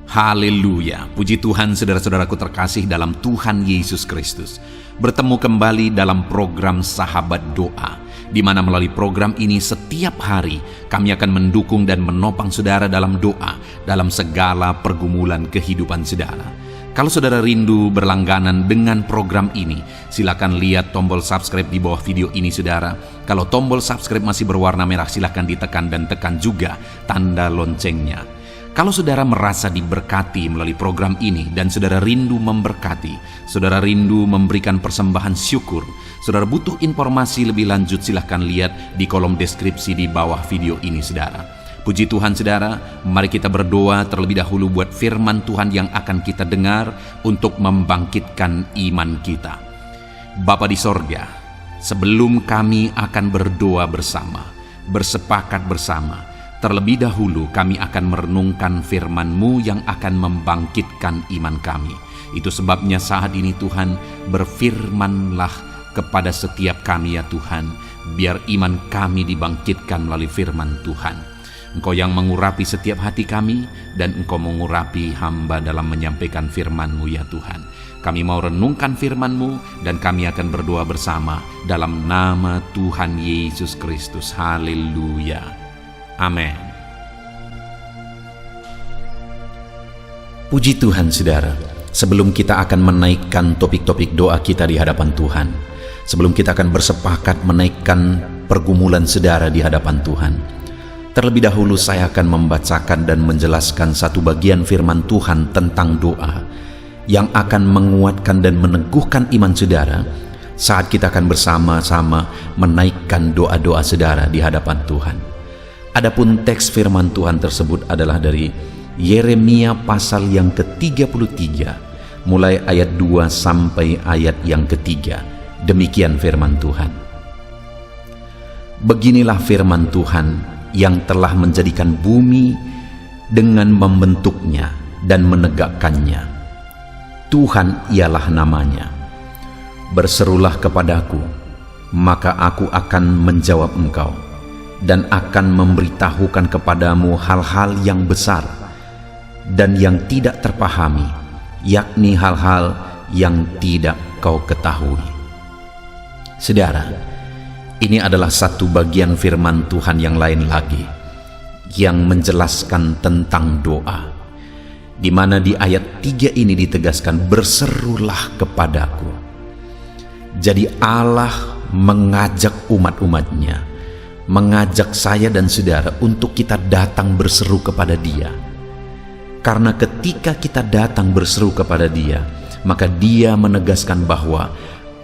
Haleluya, puji Tuhan saudara-saudaraku terkasih dalam Tuhan Yesus Kristus. Bertemu kembali dalam program Sahabat Doa, di mana melalui program ini setiap hari kami akan mendukung dan menopang saudara dalam doa, dalam segala pergumulan kehidupan saudara. Kalau saudara rindu berlangganan dengan program ini, silakan lihat tombol subscribe di bawah video ini saudara. Kalau tombol subscribe masih berwarna merah, silakan ditekan dan tekan juga tanda loncengnya. Kalau saudara merasa diberkati melalui program ini dan saudara rindu memberkati, saudara rindu memberikan persembahan syukur, saudara butuh informasi lebih lanjut, silahkan lihat di kolom deskripsi di bawah video ini saudara. Puji Tuhan saudara, mari kita berdoa terlebih dahulu buat firman Tuhan yang akan kita dengar untuk membangkitkan iman kita. Bapa di sorga, sebelum kami akan berdoa bersama, bersepakat bersama, terlebih dahulu kami akan merenungkan firman-Mu yang akan membangkitkan iman kami. Itu sebabnya saat ini Tuhan, berfirmanlah kepada setiap kami ya Tuhan, biar iman kami dibangkitkan melalui firman Tuhan. Engkau yang mengurapi setiap hati kami, dan Engkau mengurapi hamba dalam menyampaikan firman-Mu ya Tuhan. Kami mau renungkan firman-Mu, dan kami akan berdoa bersama dalam nama Tuhan Yesus Kristus. Haleluya. Amin. Puji Tuhan saudara, sebelum kita akan menaikkan topik-topik doa kita di hadapan Tuhan, sebelum kita akan bersepakat menaikkan pergumulan saudara di hadapan Tuhan, terlebih dahulu saya akan membacakan dan menjelaskan satu bagian firman Tuhan tentang doa yang akan menguatkan dan meneguhkan iman saudara saat kita akan bersama-sama menaikkan doa-doa saudara di hadapan Tuhan. Adapun teks firman Tuhan tersebut adalah dari Yeremia pasal yang ke-33, mulai ayat 2 sampai ayat yang ke-3. Demikian firman Tuhan. Beginilah firman Tuhan yang telah menjadikan bumi dengan membentuknya dan menegakkannya. Tuhan ialah namanya. Berserulah kepadaku, maka aku akan menjawab engkau, dan akan memberitahukan kepadamu hal-hal yang besar dan yang tidak terpahami, yakni hal-hal yang tidak kau ketahui. Saudara, ini adalah satu bagian firman Tuhan yang lain lagi yang menjelaskan tentang doa, di mana di ayat 3 ini ditegaskan, berserulah kepadaku. Jadi Allah mengajak umat-umatnya, mengajak saya dan saudara untuk kita datang berseru kepada Dia. Karena ketika kita datang berseru kepada Dia, maka Dia menegaskan bahwa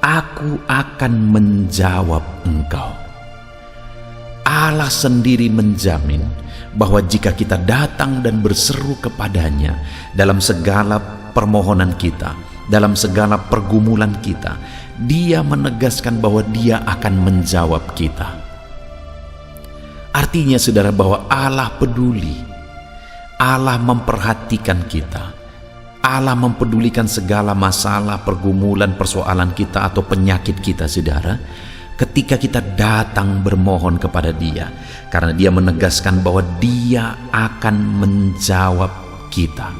aku akan menjawab engkau. Allah sendiri menjamin bahwa jika kita datang dan berseru kepadanya dalam segala permohonan kita, dalam segala pergumulan kita, Dia menegaskan bahwa Dia akan menjawab kita. Artinya saudara bahwa Allah peduli, Allah memperhatikan kita, Allah mempedulikan segala masalah, pergumulan, persoalan kita atau penyakit kita saudara, ketika kita datang bermohon kepada Dia, karena Dia menegaskan bahwa Dia akan menjawab kita.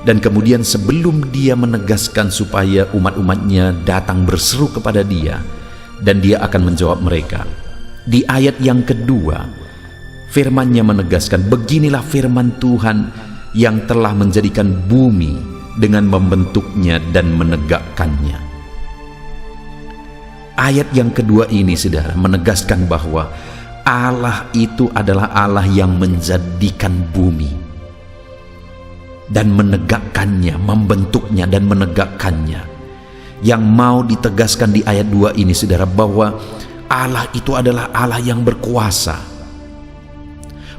Dan kemudian sebelum Dia menegaskan supaya umat-umatnya datang berseru kepada Dia, dan Dia akan menjawab mereka, di ayat yang kedua, firman-Nya menegaskan, beginilah firman Tuhan yang telah menjadikan bumi dengan membentuknya dan menegakkannya. Ayat yang kedua ini, saudara, menegaskan bahwa Allah itu adalah Allah yang menjadikan bumi dan menegakkannya, membentuknya dan menegakkannya. Yang mau ditegaskan di ayat 2 ini, saudara, bahwa Allah itu adalah Allah yang berkuasa.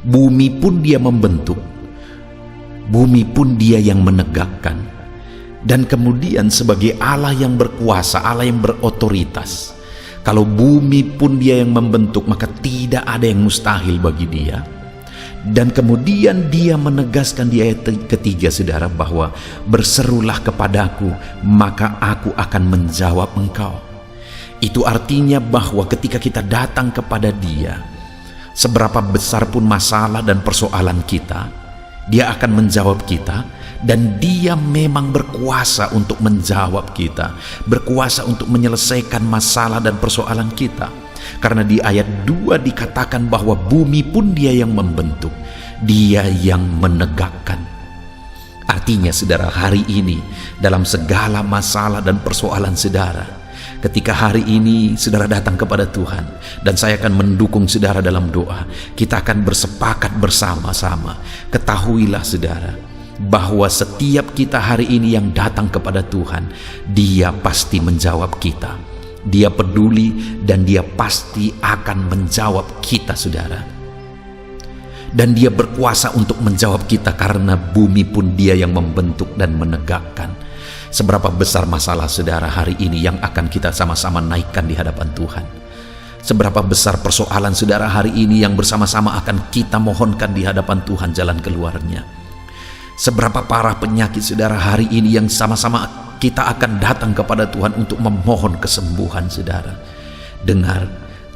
Bumi pun Dia membentuk, bumi pun Dia yang menegakkan. Dan kemudian sebagai Allah yang berkuasa, Allah yang berotoritas, kalau bumi pun Dia yang membentuk, maka tidak ada yang mustahil bagi Dia. Dan kemudian Dia menegaskan di ayat ketiga saudara bahwa berserulah kepadaku, maka aku akan menjawab engkau. Itu artinya bahwa ketika kita datang kepada Dia, seberapa besar pun masalah dan persoalan kita, Dia akan menjawab kita, dan Dia memang berkuasa untuk menjawab kita, berkuasa untuk menyelesaikan masalah dan persoalan kita. Karena di ayat 2 dikatakan bahwa bumi pun Dia yang membentuk, Dia yang menegakkan. Artinya saudara, hari ini dalam segala masalah dan persoalan saudara, ketika hari ini saudara datang kepada Tuhan, dan saya akan mendukung saudara dalam doa, kita akan bersepakat bersama-sama. Ketahuilah saudara, bahwa setiap kita hari ini yang datang kepada Tuhan, Dia pasti menjawab kita. Dia peduli dan Dia pasti akan menjawab kita saudara. Dan Dia berkuasa untuk menjawab kita, karena bumi pun Dia yang membentuk dan menegakkan. Seberapa besar masalah saudara hari ini yang akan kita sama-sama naikkan di hadapan Tuhan? Seberapa besar persoalan saudara hari ini yang bersama-sama akan kita mohonkan di hadapan Tuhan jalan keluarnya? Seberapa parah penyakit saudara hari ini yang sama-sama kita akan datang kepada Tuhan untuk memohon kesembuhan saudara? Dengar,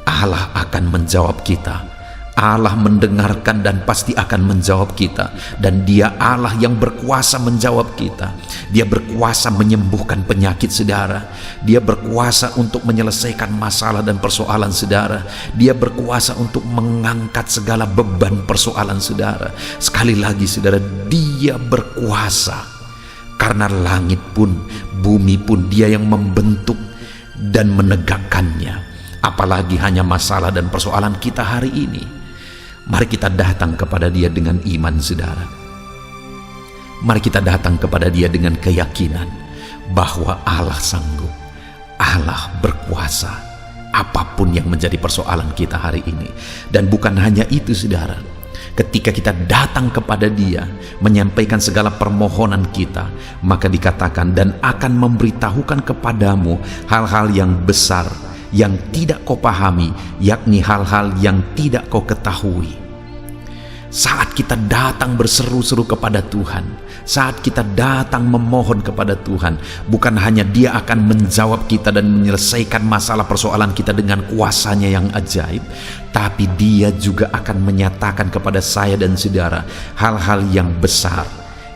Allah akan menjawab kita. Allah mendengarkan dan pasti akan menjawab kita, dan Dia Allah yang berkuasa menjawab kita. Dia berkuasa menyembuhkan penyakit saudara. Dia berkuasa untuk menyelesaikan masalah dan persoalan saudara. Dia berkuasa untuk mengangkat segala beban persoalan saudara. Sekali lagi saudara, Dia berkuasa. Karena langit pun, bumi pun Dia yang membentuk dan menegakkannya. Apalagi hanya masalah dan persoalan kita hari ini. Mari kita datang kepada Dia dengan iman saudara. Mari kita datang kepada Dia dengan keyakinan bahwa Allah sanggup, Allah berkuasa apapun yang menjadi persoalan kita hari ini. Dan bukan hanya itu saudara, ketika kita datang kepada Dia menyampaikan segala permohonan kita, maka dikatakan, dan akan memberitahukan kepadamu hal-hal yang besar yang tidak kau pahami, yakni hal-hal yang tidak kau ketahui. Saat kita datang berseru-seru kepada Tuhan, saat kita datang memohon kepada Tuhan, bukan hanya Dia akan menjawab kita dan menyelesaikan masalah persoalan kita dengan kuasanya yang ajaib, tapi Dia juga akan menyatakan kepada saya dan saudara hal-hal yang besar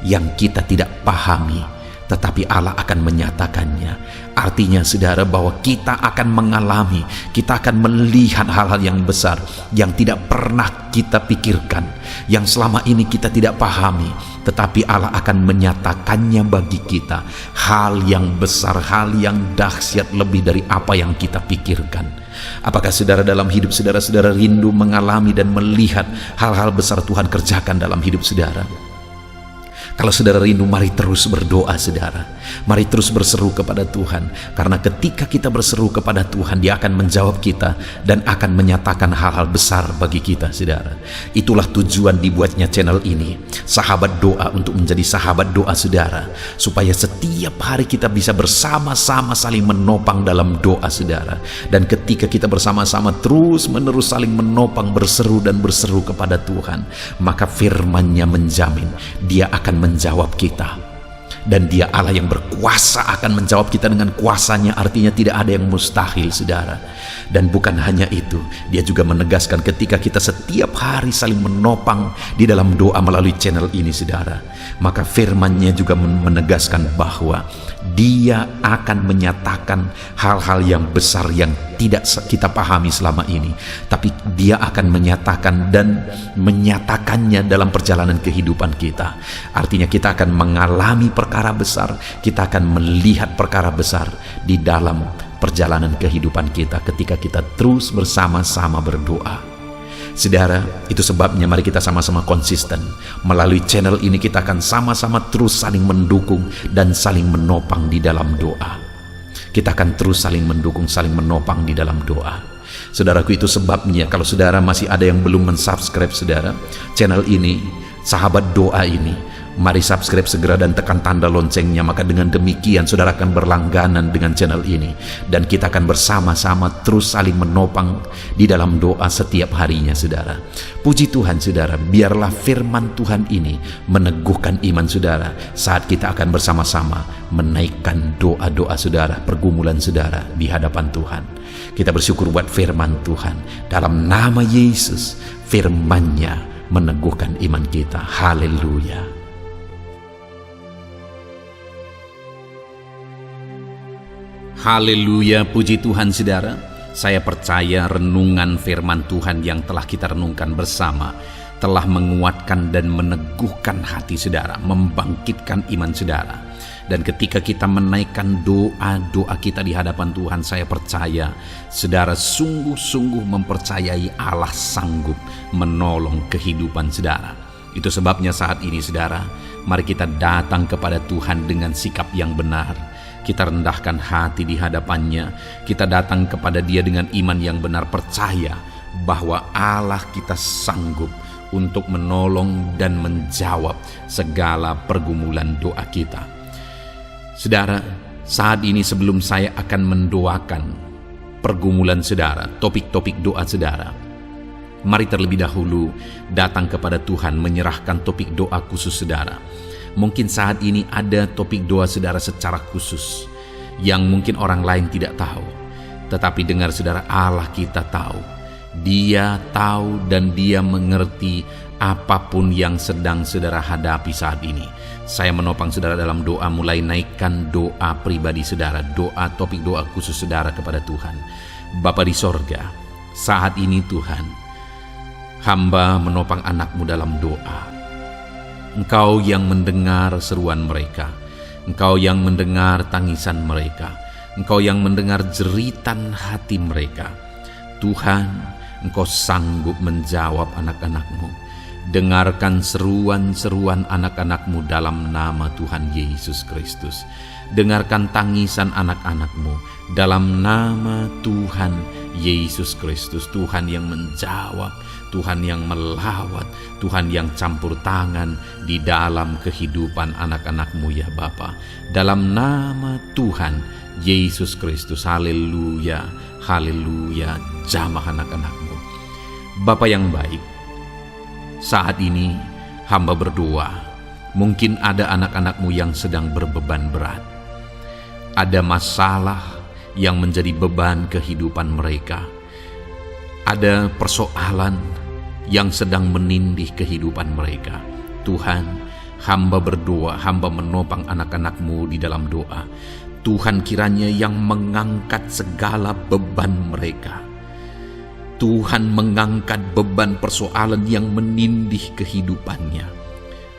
yang kita tidak pahami, tetapi Allah akan menyatakannya. Artinya saudara, bahwa kita akan mengalami, kita akan melihat hal-hal yang besar yang tidak pernah kita pikirkan, yang selama ini kita tidak pahami, tetapi Allah akan menyatakannya bagi kita. Hal yang besar, hal yang dahsyat lebih dari apa yang kita pikirkan. Apakah saudara dalam hidup saudara rindu mengalami dan melihat hal-hal besar Tuhan kerjakan dalam hidup saudara? Kalau saudara rindu, mari terus berdoa saudara. Mari terus berseru kepada Tuhan. Karena ketika kita berseru kepada Tuhan, Dia akan menjawab kita dan akan menyatakan hal-hal besar bagi kita saudara. Itulah tujuan dibuatnya channel ini, Sahabat Doa, untuk menjadi sahabat doa saudara, supaya setiap hari kita bisa bersama-sama saling menopang dalam doa saudara. Dan ketika kita bersama-sama terus menerus saling menopang, berseru dan berseru kepada Tuhan, maka firman-Nya menjamin Dia akan menjawab kita. Dan Dia Allah yang berkuasa akan menjawab kita dengan kuasanya. Artinya tidak ada yang mustahil saudara. Dan bukan hanya itu, Dia juga menegaskan ketika kita setiap hari saling menopang di dalam doa melalui channel ini saudara, maka firman-Nya juga menegaskan bahwa Dia akan menyatakan hal-hal yang besar yang tidak kita pahami selama ini, tapi Dia akan menyatakan dan menyatakannya dalam perjalanan kehidupan kita. Artinya kita akan mengalami perkara besar, kita akan melihat perkara besar di dalam perjalanan kehidupan kita ketika kita terus bersama-sama berdoa. Saudara, itu sebabnya mari kita sama-sama konsisten. Melalui channel ini kita akan sama-sama terus saling mendukung dan saling menopang di dalam doa. Kita akan terus saling mendukung, saling menopang di dalam doa. Saudaraku, itu sebabnya kalau saudara masih ada yang belum mensubscribe saudara channel ini, Sahabat Doa ini, mari subscribe segera dan tekan tanda loncengnya. Maka dengan demikian saudara akan berlangganan dengan channel ini, dan kita akan bersama-sama terus saling menopang di dalam doa setiap harinya saudara. Puji Tuhan saudara, biarlah firman Tuhan ini meneguhkan iman saudara saat kita akan bersama-sama menaikkan doa-doa saudara, pergumulan saudara di hadapan Tuhan. Kita bersyukur buat firman Tuhan. Dalam nama Yesus, firman-Nya meneguhkan iman kita. Haleluya. Haleluya, puji Tuhan saudara. Saya percaya renungan firman Tuhan yang telah kita renungkan bersama telah menguatkan dan meneguhkan hati saudara, membangkitkan iman saudara. Dan ketika kita menaikkan doa-doa kita di hadapan Tuhan, saya percaya saudara sungguh-sungguh mempercayai Allah sanggup menolong kehidupan saudara. Itu sebabnya saat ini saudara, mari kita datang kepada Tuhan dengan sikap yang benar. Kita rendahkan hati di hadapannya. Kita datang kepada Dia dengan iman yang benar, percaya bahwa Allah kita sanggup untuk menolong dan menjawab segala pergumulan doa kita. Saudara, saat ini sebelum saya akan mendoakan pergumulan saudara, topik-topik doa saudara, mari terlebih dahulu datang kepada Tuhan menyerahkan topik doa khusus saudara. Mungkin saat ini ada topik doa saudara secara khusus yang mungkin orang lain tidak tahu. Tetapi dengar saudara, Allah kita tahu. Dia tahu dan Dia mengerti apapun yang sedang saudara hadapi saat ini. Saya menopang saudara dalam doa, mulai naikkan doa pribadi saudara, doa topik doa khusus saudara kepada Tuhan. Bapa di sorga, saat ini Tuhan, hamba menopang anak-Mu dalam doa. Engkau yang mendengar seruan mereka, Engkau yang mendengar tangisan mereka, Engkau yang mendengar jeritan hati mereka. Tuhan, Engkau sanggup menjawab anak-anak-Mu. Dengarkan seruan-seruan anak-anak-Mu dalam nama Tuhan Yesus Kristus. Dengarkan tangisan anak-anak-Mu dalam nama Tuhan Yesus Kristus. Tuhan yang menjawab, Tuhan yang melawat, Tuhan yang campur tangan di dalam kehidupan anak-anak-Mu ya Bapa. Dalam nama Tuhan Yesus Kristus, haleluya, haleluya, jamah anak-anak-Mu. Bapa yang baik, saat ini hamba berdoa, mungkin ada anak-anak-Mu yang sedang berbeban berat. Ada masalah yang menjadi beban kehidupan mereka. Ada persoalan yang sedang menindih kehidupan mereka. Tuhan, hamba berdoa, hamba menopang anak-anak-Mu di dalam doa. Tuhan kiranya yang mengangkat segala beban mereka. Tuhan mengangkat beban persoalan yang menindih kehidupannya.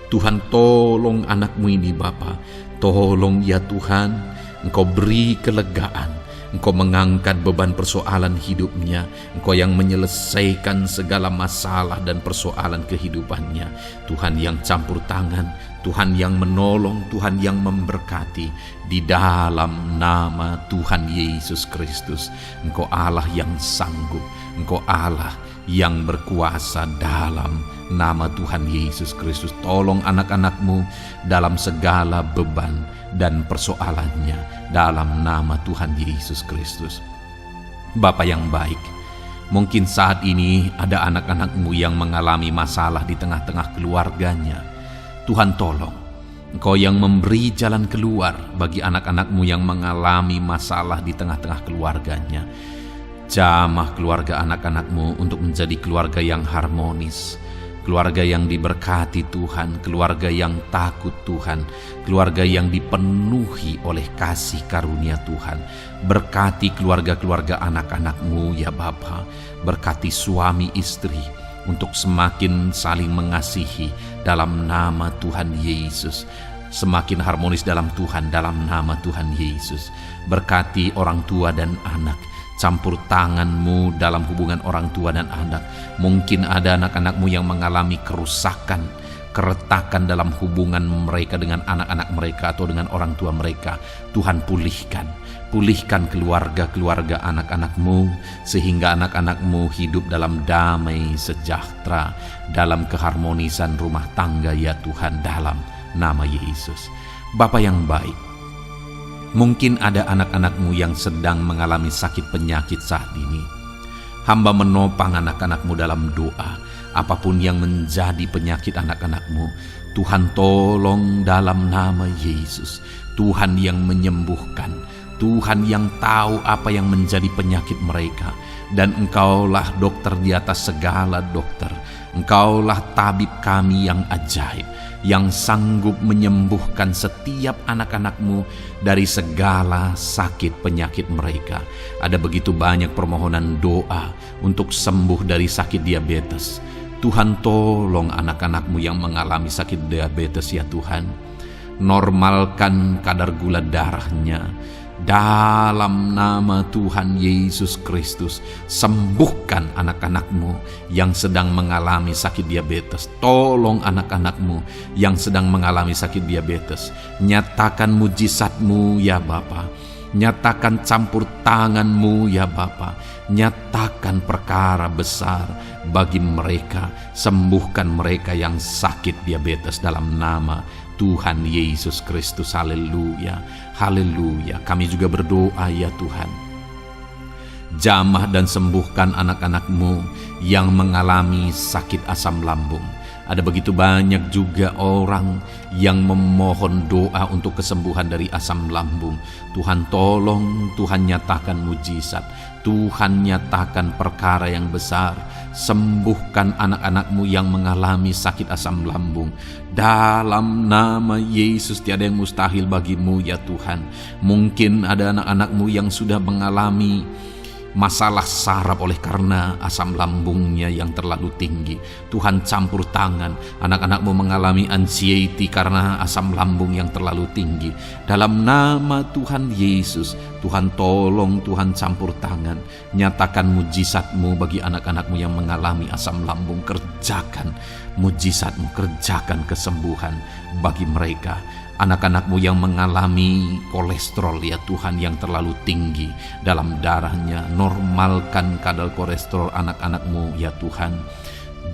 Tuhan, tolong anak-Mu ini Bapa. Tolong ya Tuhan, Engkau beri kelegaan. Engkau mengangkat beban persoalan hidupnya. Engkau yang menyelesaikan segala masalah dan persoalan kehidupannya. Tuhan yang campur tangan, Tuhan yang menolong, Tuhan yang memberkati. Di dalam nama Tuhan Yesus Kristus, Engkau Allah yang sanggup, Engkau Allah yang berkuasa. Dalam nama Tuhan Yesus Kristus, tolong anak-anak-Mu dalam segala beban dan persoalannya dalam nama Tuhan Yesus Kristus. Bapa yang baik, mungkin saat ini ada anak-anak-Mu yang mengalami masalah di tengah-tengah keluarganya. Tuhan tolong, Engkau yang memberi jalan keluar bagi anak-anak-Mu yang mengalami masalah di tengah-tengah keluarganya. Jamah keluarga anak-anak-Mu untuk menjadi keluarga yang harmonis, keluarga yang diberkati Tuhan, keluarga yang takut Tuhan, keluarga yang dipenuhi oleh kasih karunia Tuhan. Berkati keluarga-keluarga anak-anak-Mu ya Bapa. Berkati suami istri untuk semakin saling mengasihi dalam nama Tuhan Yesus. Semakin harmonis dalam Tuhan dalam nama Tuhan Yesus. Berkati orang tua dan anak. Campur tangan-Mu dalam hubungan orang tua dan anak. Mungkin ada anak-anak-Mu yang mengalami kerusakan, keretakan dalam hubungan mereka dengan anak-anak mereka atau dengan orang tua mereka. Tuhan pulihkan keluarga-keluarga anak-anak-Mu, sehingga anak-anak-Mu hidup dalam damai sejahtera, dalam keharmonisan rumah tangga ya Tuhan, dalam nama Yesus. Bapa yang baik, mungkin ada anak-anak-Mu yang sedang mengalami sakit penyakit saat ini. Hamba menopang anak-anak-Mu dalam doa. Apapun yang menjadi penyakit anak-anak-Mu, Tuhan tolong dalam nama Yesus. Tuhan yang menyembuhkan, Tuhan yang tahu apa yang menjadi penyakit mereka. Dan Engkaulah dokter di atas segala dokter. Engkaulah tabib kami yang ajaib, yang sanggup menyembuhkan setiap anak-anak-Mu dari segala sakit penyakit mereka. Ada begitu banyak permohonan doa untuk sembuh dari sakit diabetes. Tuhan, tolong anak-anak-Mu yang mengalami sakit diabetes ya Tuhan. Normalkan kadar gula darahnya. Dalam nama Tuhan Yesus Kristus, sembuhkan anak-anak-Mu yang sedang mengalami sakit diabetes. Tolong anak-anak-Mu yang sedang mengalami sakit diabetes. Nyatakan mujizat-Mu ya Bapa. Nyatakan campur tangan-Mu ya Bapa. Nyatakan perkara besar bagi mereka. Sembuhkan mereka yang sakit diabetes dalam nama Tuhan Yesus Kristus. Haleluya, haleluya. Kami juga berdoa ya Tuhan, jamah dan sembuhkan anak-anak-Mu yang mengalami sakit asam lambung. Ada begitu banyak juga orang yang memohon doa untuk kesembuhan dari asam lambung. Tuhan tolong, Tuhan nyatakan mujizat, Tuhan nyatakan perkara yang besar. Sembuhkan anak-anak-Mu yang mengalami sakit asam lambung. Dalam nama Yesus, tiada yang mustahil bagi-Mu ya Tuhan. Mungkin ada anak-anak-Mu yang sudah mengalami masalah saraf oleh karena asam lambungnya yang terlalu tinggi. Tuhan campur tangan. Anak-anak-Mu mengalami anxiety karena asam lambung yang terlalu tinggi. Dalam nama Tuhan Yesus, Tuhan tolong, Tuhan campur tangan. Nyatakan mujizat-Mu bagi anak-anak-Mu yang mengalami asam lambung. Kerjakan mujizat-Mu, kerjakan kesembuhan bagi mereka. Anak-anak-Mu yang mengalami kolesterol ya Tuhan yang terlalu tinggi dalam darahnya, normalkan kadar kolesterol anak-anak-Mu ya Tuhan.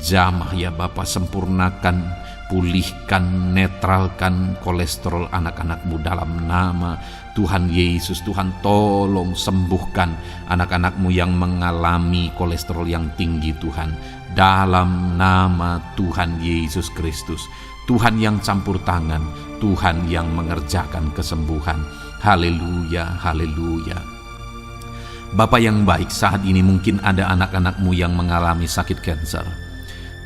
Jamah ya Bapa, sempurnakan, pulihkan, netralkan kolesterol anak-anak-Mu dalam nama Tuhan Yesus. Tuhan tolong sembuhkan anak-anak-Mu yang mengalami kolesterol yang tinggi Tuhan, dalam nama Tuhan Yesus Kristus. Tuhan yang campur tangan, Tuhan yang mengerjakan kesembuhan. Haleluya, haleluya. Bapa yang baik, saat ini mungkin ada anak-anak-Mu yang mengalami sakit kanker.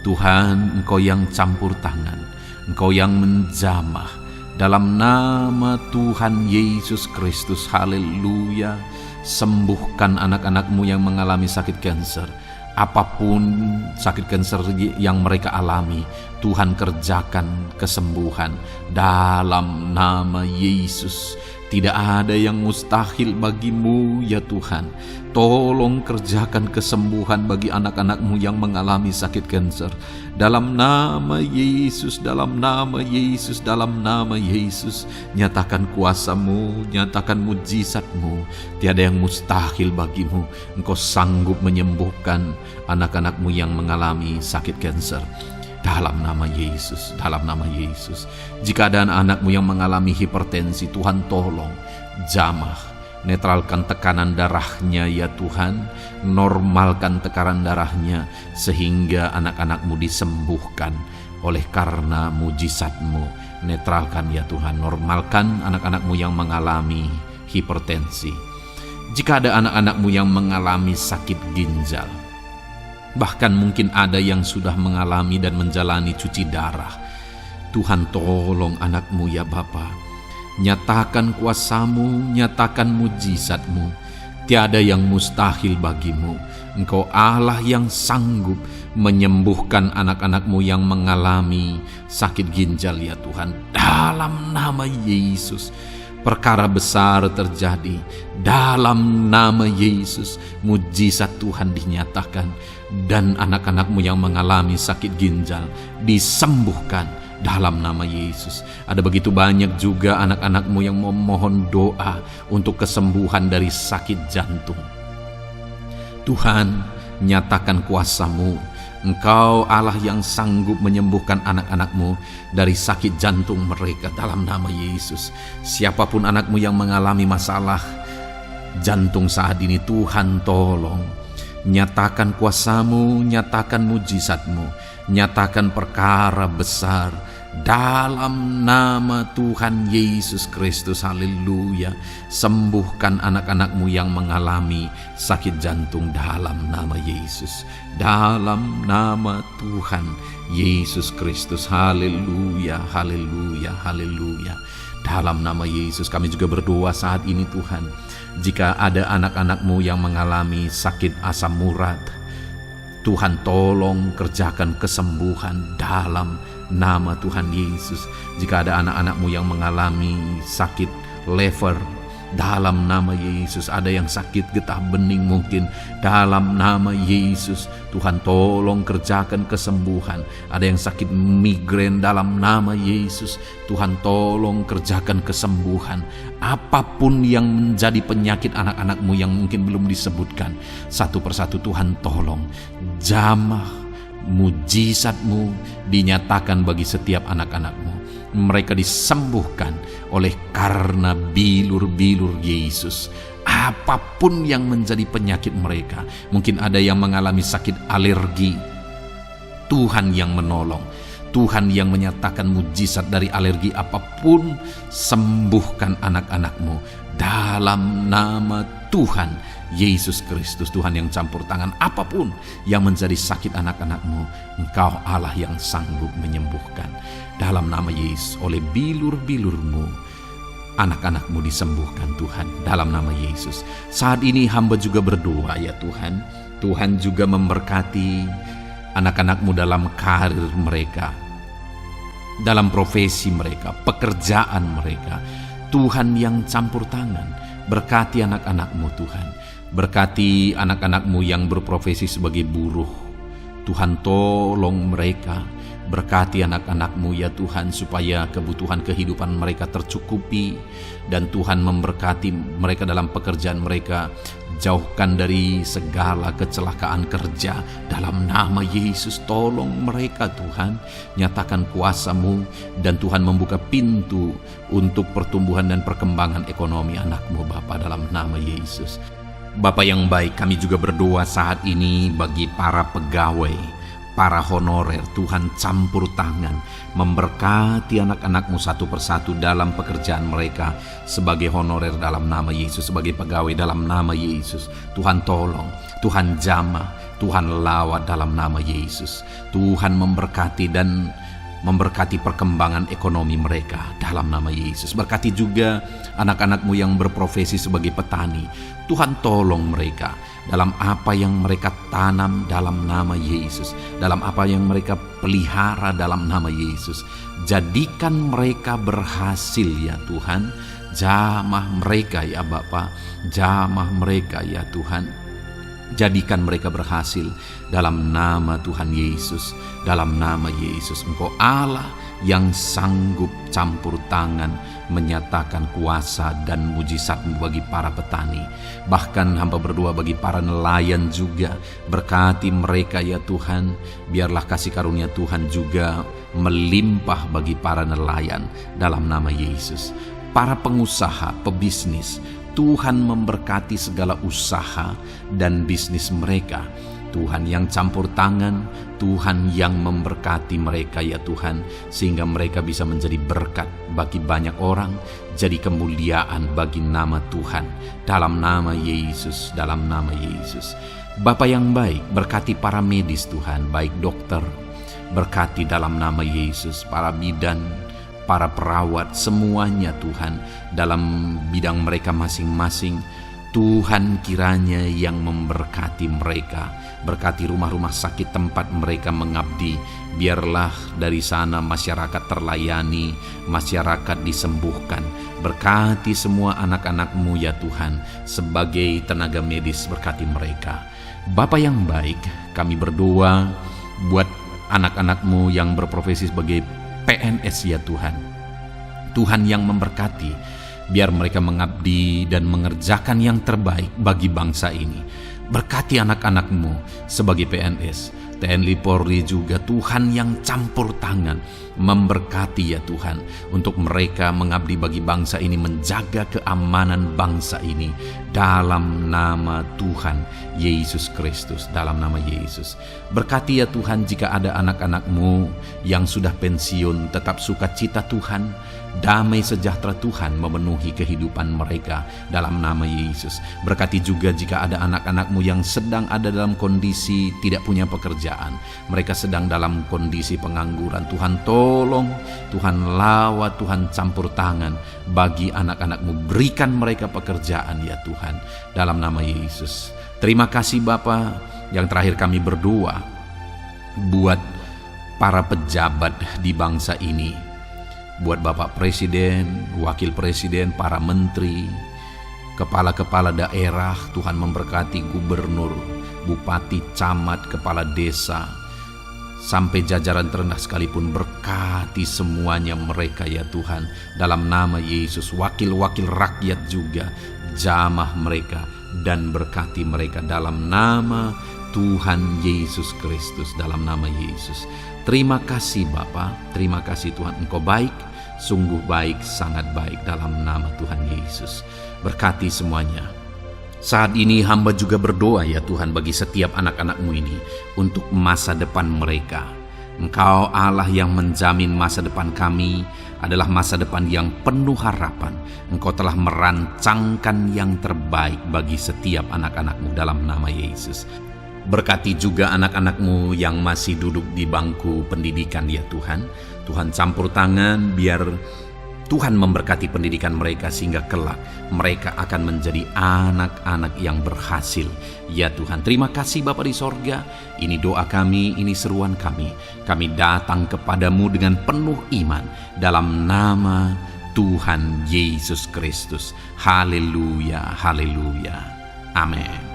Tuhan, Engkau yang campur tangan, Engkau yang menjamah. Dalam nama Tuhan Yesus Kristus, haleluya. Sembuhkan anak-anak-Mu yang mengalami sakit kanker. Apapun sakit kanker yang mereka alami, Tuhan kerjakan kesembuhan dalam nama Yesus. Tidak ada yang mustahil bagi-Mu ya Tuhan. Tolong kerjakan kesembuhan bagi anak-anak-Mu yang mengalami sakit kanker. Dalam nama Yesus, dalam nama Yesus, dalam nama Yesus. Nyatakan kuasa-Mu, nyatakan mujizat-Mu. Tiada yang mustahil bagi-Mu. Engkau sanggup menyembuhkan anak-anak-Mu yang mengalami sakit kanker. Dalam nama Yesus, dalam nama Yesus. Jika ada anak-anak-Mu yang mengalami hipertensi, Tuhan tolong jamah, netralkan tekanan darahnya ya Tuhan. Normalkan tekanan darahnya sehingga anak-anak-Mu disembuhkan oleh karena mujizat-Mu. Netralkan ya Tuhan, normalkan anak-anak-Mu yang mengalami hipertensi. Jika ada anak-anak-Mu yang mengalami sakit ginjal, bahkan mungkin ada yang sudah mengalami dan menjalani cuci darah, Tuhan tolong anak-Mu ya Bapa. Nyatakan kuasa-Mu, nyatakan mujizat-Mu. Tiada yang mustahil bagi-Mu. Engkau Allah yang sanggup menyembuhkan anak-anak-Mu yang mengalami sakit ginjal ya Tuhan. Dalam nama Yesus, perkara besar terjadi. Dalam nama Yesus, mujizat Tuhan dinyatakan. Dan anak-anak-Mu yang mengalami sakit ginjal disembuhkan dalam nama Yesus. Ada begitu banyak juga anak-anak-Mu yang memohon doa untuk kesembuhan dari sakit jantung. Tuhan, nyatakan kuasa-Mu. Engkau Allah yang sanggup menyembuhkan anak-anak-Mu dari sakit jantung mereka dalam nama Yesus. Siapapun anak-Mu yang mengalami masalah jantung saat ini, Tuhan tolong. Nyatakan kuasa-Mu, nyatakan mujizat-Mu, nyatakan perkara besar dalam nama Tuhan Yesus Kristus. Haleluya. Sembuhkan anak-anakmu yang mengalami sakit jantung dalam nama Yesus, dalam nama Tuhan Yesus Kristus. Haleluya, haleluya, haleluya. Dalam nama Yesus kami juga berdoa saat ini Tuhan, jika ada anak-anakmu yang mengalami sakit asam urat, Tuhan tolong kerjakan kesembuhan dalam nama Tuhan Yesus. Jika ada anak-anakmu yang mengalami sakit lever, dalam nama Yesus. Ada yang sakit getah bening mungkin, dalam nama Yesus Tuhan tolong kerjakan kesembuhan. Ada yang sakit migrain, dalam nama Yesus Tuhan tolong kerjakan kesembuhan. Apapun yang menjadi penyakit anak-anakmu yang mungkin belum disebutkan, satu persatu Tuhan tolong. Jamah mujizatmu dinyatakan bagi setiap anak-anakmu. Mereka disembuhkan oleh karena bilur-bilur Yesus. Apapun yang menjadi penyakit mereka, mungkin ada yang mengalami sakit alergi, Tuhan yang menolong, Tuhan yang menyatakan mujizat dari alergi apapun. Sembuhkan anak-anakmu dalam nama Tuhan Yesus Kristus. Tuhan yang campur tangan apapun yang menjadi sakit anak-anakmu, Engkau Allah yang sanggup menyembuhkan. Dalam nama Yesus, oleh bilur-bilurmu anak-anakmu disembuhkan Tuhan, dalam nama Yesus. Saat ini hamba juga berdoa ya Tuhan, Tuhan juga memberkati anak-anakmu dalam karir mereka, dalam profesi mereka, pekerjaan mereka. Tuhan yang campur tangan, berkati anak-anakmu Tuhan. Berkati anak-anakmu yang berprofesi sebagai buruh, Tuhan tolong mereka. Berkati anak-anakmu ya Tuhan, supaya kebutuhan kehidupan mereka tercukupi, dan Tuhan memberkati mereka dalam pekerjaan mereka. Jauhkan dari segala kecelakaan kerja dalam nama Yesus. Tolong mereka Tuhan, nyatakan kuasa-Mu, dan Tuhan membuka pintu untuk pertumbuhan dan perkembangan ekonomi anakmu Bapa, dalam nama Yesus. Bapa yang baik, kami juga berdoa saat ini bagi para pegawai, para honorer. Tuhan campur tangan, memberkati anak-anakmu satu persatu dalam pekerjaan mereka sebagai honorer dalam nama Yesus, sebagai pegawai dalam nama Yesus. Tuhan tolong, Tuhan jamah, Tuhan lawat dalam nama Yesus. Tuhan memberkati dan memberkati perkembangan ekonomi mereka dalam nama Yesus. Berkati juga anak-anakmu yang berprofesi sebagai petani. Tuhan tolong mereka dalam apa yang mereka tanam dalam nama Yesus, dalam apa yang mereka pelihara dalam nama Yesus. Jadikan mereka berhasil ya Tuhan. Jamah mereka ya Bapa, jamah mereka ya Tuhan. Jadikan mereka berhasil dalam nama Tuhan Yesus, dalam nama Yesus. Engkau Allah yang sanggup campur tangan, menyatakan kuasa dan mujizat-Mu bagi para petani. Bahkan hamba berdoa bagi para nelayan juga. Berkati mereka ya Tuhan. Biarlah kasih karunia Tuhan juga melimpah bagi para nelayan dalam nama Yesus. Para pengusaha, pebisnis, Tuhan memberkati segala usaha dan bisnis mereka. Tuhan yang campur tangan, Tuhan yang memberkati mereka ya Tuhan, sehingga mereka bisa menjadi berkat bagi banyak orang, jadi kemuliaan bagi nama Tuhan, dalam nama Yesus, dalam nama Yesus. Bapa yang baik, berkati para medis Tuhan, baik dokter, berkati dalam nama Yesus, para bidan, para perawat, semuanya Tuhan, dalam bidang mereka masing-masing. Tuhan kiranya yang memberkati mereka. Berkati rumah-rumah sakit tempat mereka mengabdi. Biarlah dari sana masyarakat terlayani, masyarakat disembuhkan. Berkati semua anak-anak-Mu ya Tuhan, sebagai tenaga medis, berkati mereka. Bapa yang baik, kami berdoa buat anak-anak-Mu yang berprofesi sebagai PNS ya Tuhan. Tuhan yang memberkati, biar mereka mengabdi dan mengerjakan yang terbaik bagi bangsa ini. Berkati anak-anak-Mu sebagai PNS. TNI Polri juga Tuhan yang campur tangan, memberkati ya Tuhan, untuk mereka mengabdi bagi bangsa ini, menjaga keamanan bangsa ini, dalam nama Tuhan Yesus Kristus, dalam nama Yesus. Berkati ya Tuhan, jika ada anak-anak-Mu yang sudah pensiun, tetap sukacita Tuhan, damai sejahtera Tuhan memenuhi kehidupan mereka, dalam nama Yesus. Berkati juga jika ada anak-anak-Mu yang sedang ada dalam kondisi tidak punya pekerjaan, mereka sedang dalam kondisi pengangguran. Tuhan tolong, Tuhan lawat, Tuhan campur tangan bagi anak-anak-Mu, berikan mereka pekerjaan ya Tuhan, dalam nama Yesus. Terima kasih Bapa. Yang terakhir kami berdoa buat para pejabat di bangsa ini, buat Bapak Presiden, Wakil Presiden, para menteri, kepala-kepala daerah. Tuhan memberkati gubernur, bupati, camat, kepala desa, sampai jajaran terendah sekalipun. Berkati semuanya mereka ya Tuhan, dalam nama Yesus. Wakil-wakil rakyat juga, jamah mereka, dan berkati mereka dalam nama Tuhan Yesus Kristus, dalam nama Yesus. Terima kasih Bapa, terima kasih Tuhan, Engkau baik, sungguh baik, sangat baik, dalam nama Tuhan Yesus. Berkati semuanya. Saat ini hamba juga berdoa ya Tuhan bagi setiap anak-anak-Mu ini, untuk masa depan mereka. Engkau Allah yang menjamin masa depan kami adalah masa depan yang penuh harapan. Engkau telah merancangkan yang terbaik bagi setiap anak-anak-Mu, dalam nama Yesus. Berkati juga anak-anak-Mu yang masih duduk di bangku pendidikan ya Tuhan. Tuhan campur tangan, biar Tuhan memberkati pendidikan mereka, sehingga kelak mereka akan menjadi anak-anak yang berhasil ya Tuhan. Terima kasih Bapa di sorga. Ini doa kami, ini seruan kami. Kami datang kepadamu dengan penuh iman, dalam nama Tuhan Yesus Kristus. Haleluya, haleluya, amin.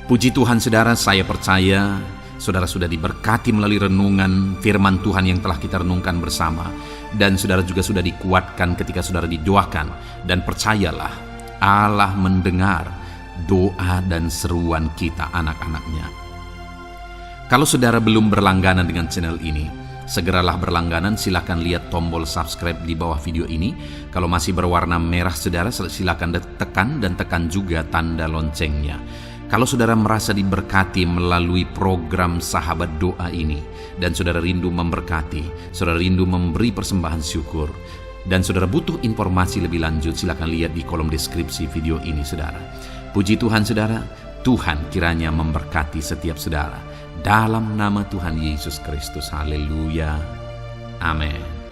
Puji Tuhan saudara, saya percaya saudara sudah diberkati melalui renungan firman Tuhan yang telah kita renungkan bersama. Dan saudara juga sudah dikuatkan ketika saudara didoakan. Dan percayalah, Allah mendengar doa dan seruan kita, anak-anaknya. Kalau saudara belum berlangganan dengan channel ini, segeralah berlangganan. Silakan lihat tombol subscribe di bawah video ini. Kalau masih berwarna merah saudara, silakan tekan, dan tekan juga tanda loncengnya. Kalau saudara merasa diberkati melalui program Sahabat Doa ini, dan saudara rindu memberkati, saudara rindu memberi persembahan syukur, dan saudara butuh informasi lebih lanjut, silakan lihat di kolom deskripsi video ini saudara. Puji Tuhan saudara, Tuhan kiranya memberkati setiap saudara, dalam nama Tuhan Yesus Kristus. Haleluya, amin.